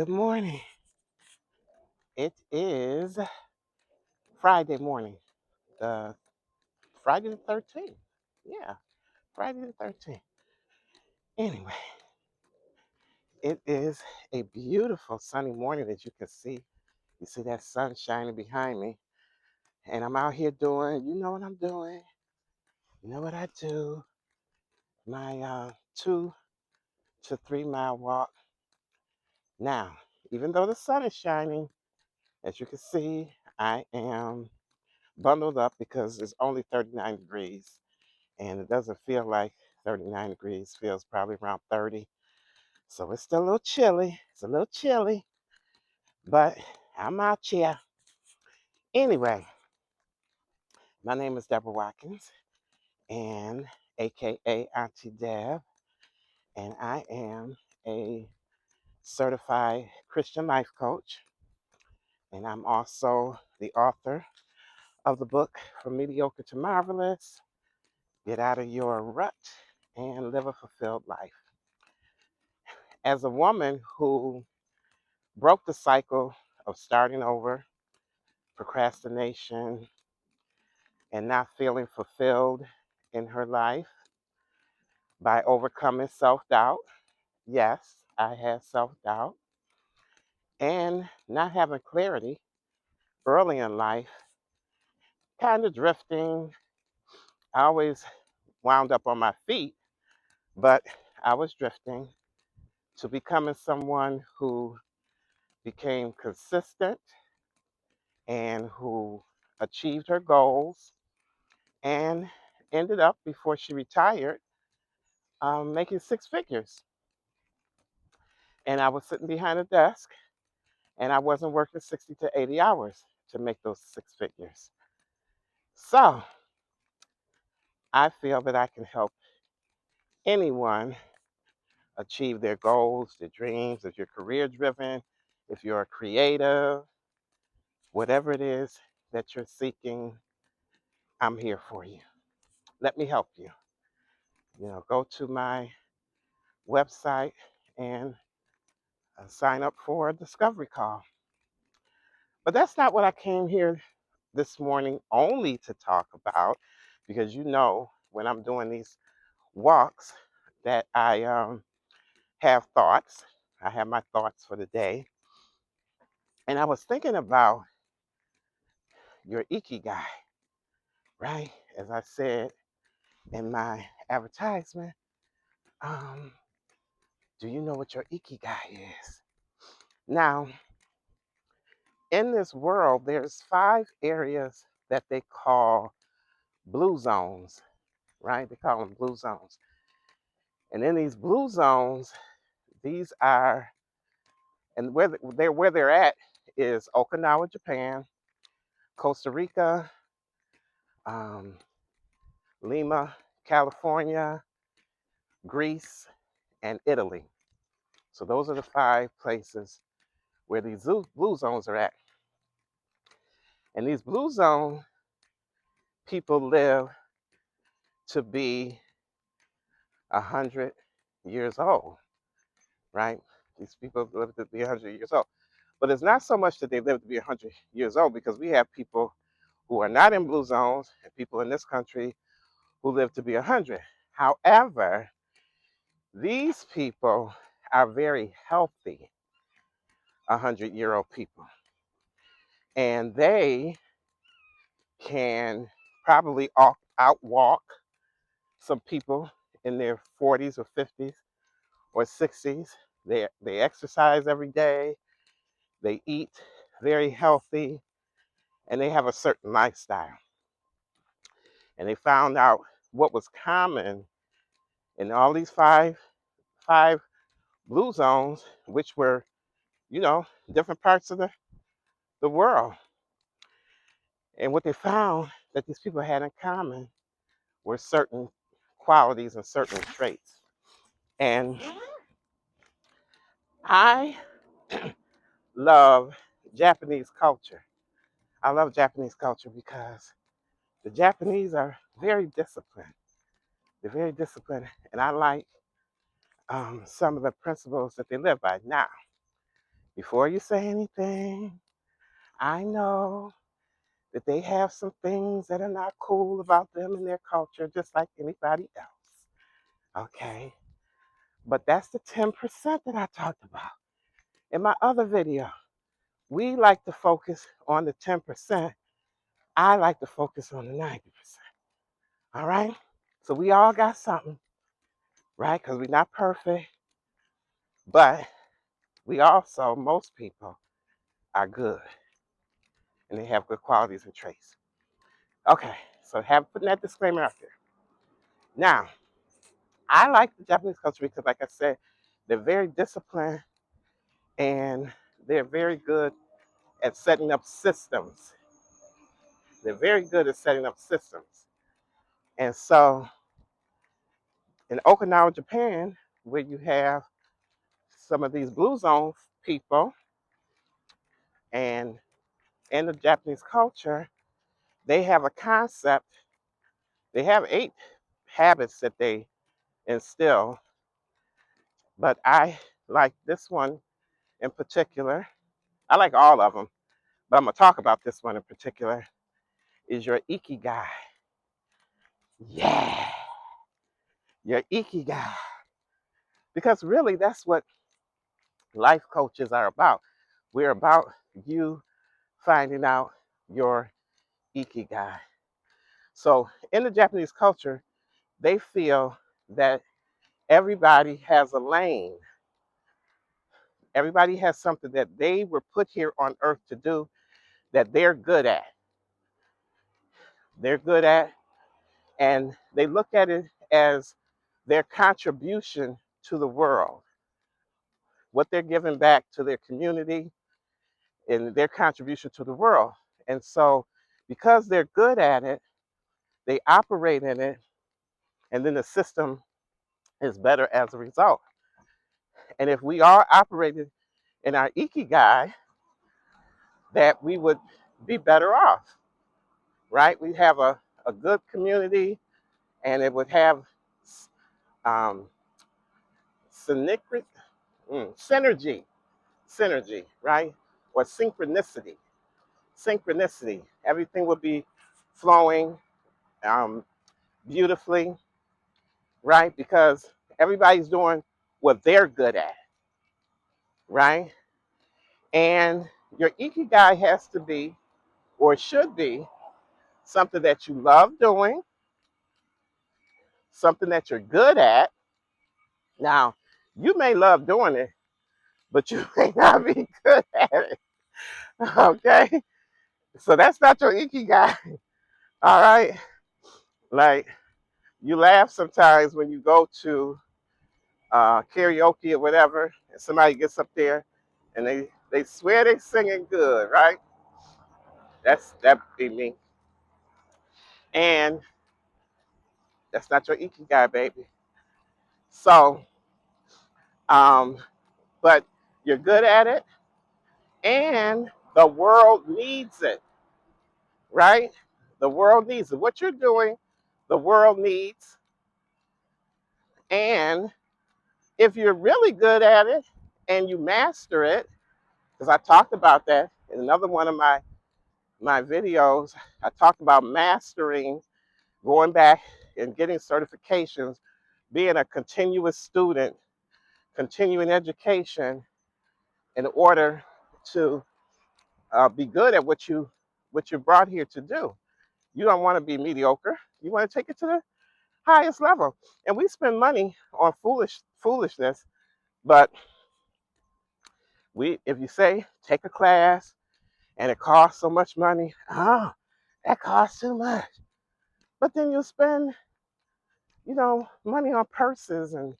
Good morning. It is Friday morning, the Friday the 13th. Yeah, Friday the 13th. Anyway, it is a beautiful sunny morning as you can see. You see that sun shining behind me. And I'm out here doing, you know what I'm doing. You know what I do. My 2 to 3 mile walk. Now, even though the sun is shining, as you can see, I am bundled up because it's only 39 degrees. And it doesn't feel like 39 degrees, feels probably around 30. So it's still a little chilly. It's a little chilly, but I'm out here. Anyway, my name is Deborah Watkins, and AKA Auntie Deb, and I am a certified Christian life coach, and I'm also the author of the book From Mediocre to Marvelous, Get Out of Your Rut, and Live a Fulfilled Life. As a woman who broke the cycle of starting over, procrastination, and not feeling fulfilled in her life by overcoming self doubt. Yes, I had self doubt and not having clarity early in life, kind of drifting. I always wound up on my feet, but I was drifting to becoming someone who became consistent and who achieved her goals and ended up before she retired making six figures. And I was sitting behind a desk and I wasn't working 60 to 80 hours to make those six figures. So I feel that I can help anyone achieve their goals, their dreams. If you're career driven, if you're a creative, whatever it is that you're seeking, I'm here for you. Let me help you. Go to my website and sign up for a discovery call. But that's not what I came here this morning only to talk about, because when I'm doing these walks that I have thoughts. I have my thoughts for the day. And I was thinking about your Ikigai, right? As I said in my advertisement, um, do you know what your Ikigai is? Now, in this world, there's 5 areas that they call blue zones, right? They call them blue zones. And in these blue zones, these are, and where they're at is Okinawa, Japan, Costa Rica, um, Lima, California, Greece, and Italy. So those are the 5 places where these blue zones are at. And these blue zone people live to be 100 years old, right? These people live to be 100 years old. But it's not so much that they live to be 100 years old, because we have people who are not in blue zones and people in this country who live to be 100. However, these people are very healthy 100-year-old people. And they can probably outwalk some people in their 40s or 50s or 60s. They exercise every day. They eat very healthy, and they have a certain lifestyle. And they found out what was common in all these five blue zones, which were, different parts of the world. And what they found that these people had in common were certain qualities and certain traits. And I love Japanese culture. I love Japanese culture because the Japanese are very disciplined. They're very disciplined, and I like some of the principles that they live by. Now, before you say anything, I know that they have some things that are not cool about them and their culture, just like anybody else. Okay? But that's the 10% that I talked about in my other video. We like to focus on the 10%. I like to focus on the 90%. All right? So we all got something, right? Because we're not perfect, but we also, most people, are good and they have good qualities and traits. Okay, so putting that disclaimer out there. Now, I like the Japanese culture because, like I said, they're very disciplined and they're very good at setting up systems. They're very good at setting up systems. And so in Okinawa, Japan, where you have some of these blue zone people and in the Japanese culture, they have a concept. They have 8 habits that they instill, but I like this one in particular. I like all of them, but I'm going to talk about this one in particular, is your Ikigai. Yeah, your Ikigai. Because really, that's what life coaches are about. We're about you finding out your Ikigai. So in the Japanese culture, they feel that everybody has a lane. Everybody has something that they were put here on earth to do that they're good at. They're good at, and they look at it as their contribution to the world, what they're giving back to their community and their contribution to the world. And so, because they're good at it, they operate in it, and then the system is better as a result. And if we all operated in our Ikigai, that we would be better off, right? We have a good community, and it would have um, synergy, right? Or synchronicity. Everything would be flowing um, beautifully, right? Because everybody's doing what they're good at, right? And your Ikigai has to be, or should be, something that you love doing, something that you're good at. Now, you may love doing it, but you may not be good at it. Okay? So that's not your Ikigai. All right? Like, you laugh sometimes when you go to karaoke or whatever, and somebody gets up there and they swear they're singing good, right? That be me. And that's not your Ikigai, baby. So, um, but you're good at it, and the world needs it, right? The world needs it. What you're doing, the world needs. And if you're really good at it and you master it, because I talked about that in another one of my videos, I talked about mastering, going back and getting certifications, being a continuous student, continuing education in order to be good at what you're brought here to do. You don't want to be mediocre. You want to take it to the highest level. And we spend money on foolishness, but if you say take a class and it costs so much money, that costs too much. But then you spend, money on purses and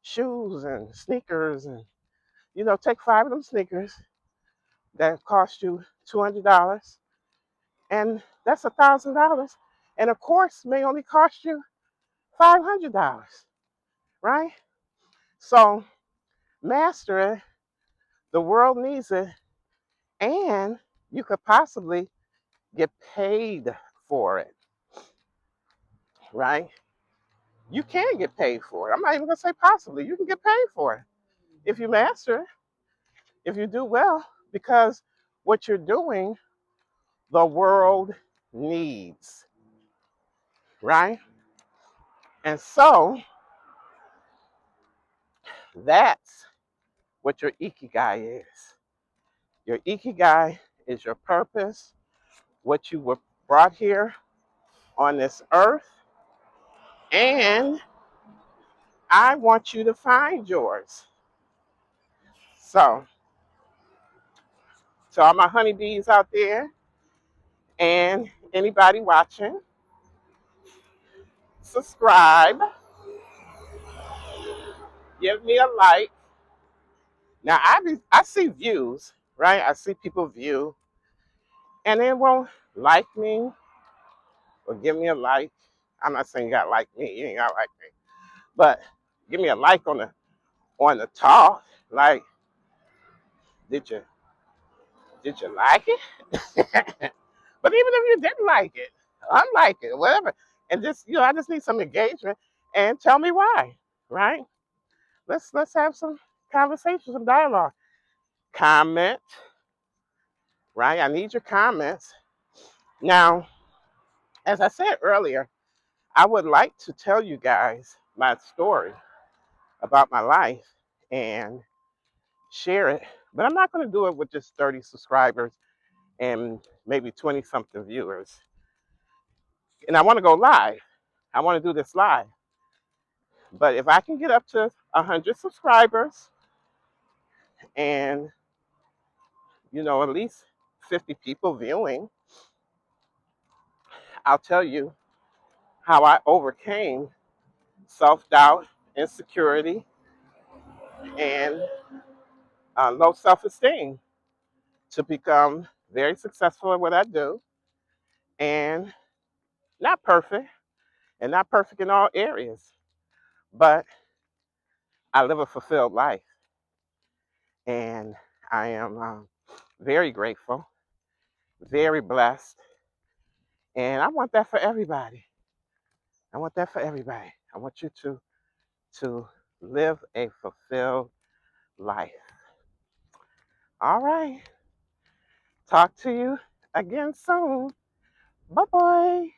shoes and sneakers, and take 5 of them sneakers that cost you $200, and that's $1,000, and a course may only cost you $500, right? So master it. The world needs it, and you could possibly get paid for it, right? You can get paid for it. I'm not even gonna say possibly. You can get paid for it if you master it. if you do well, because what you're doing, the world needs, right? And so that's what your Ikigai is. Your Ikigai is your purpose, what you were brought here on this earth, and I want you to find yours. So, to all my honeybees out there and anybody watching, subscribe, give me a like. Now, I see views, right? I see people view, and they won't like me or give me a like. I'm not saying you got to like me. You ain't got to like me. But give me a like on the talk. Like, did you did you like it? But even if you didn't like it, unlike it, whatever, and just I just need some engagement and tell me why, right? Let's have some conversation, some dialogue. Comment, right? I need your comments. Now, as I said earlier, I would like to tell you guys my story about my life and share it, but I'm not going to do it with just 30 subscribers and maybe 20 something viewers. And I want to go live. I want to do this live. But if I can get up to 100 subscribers and, at least 50 people viewing, I'll tell you how I overcame self-doubt, insecurity, and low self-esteem to become very successful at what I do, and not perfect, and not perfect in all areas, but I live a fulfilled life, and I am very grateful, very blessed, and I want that for everybody. I want that for everybody. I want you to live a fulfilled life. All right. Talk to you again soon. Bye bye.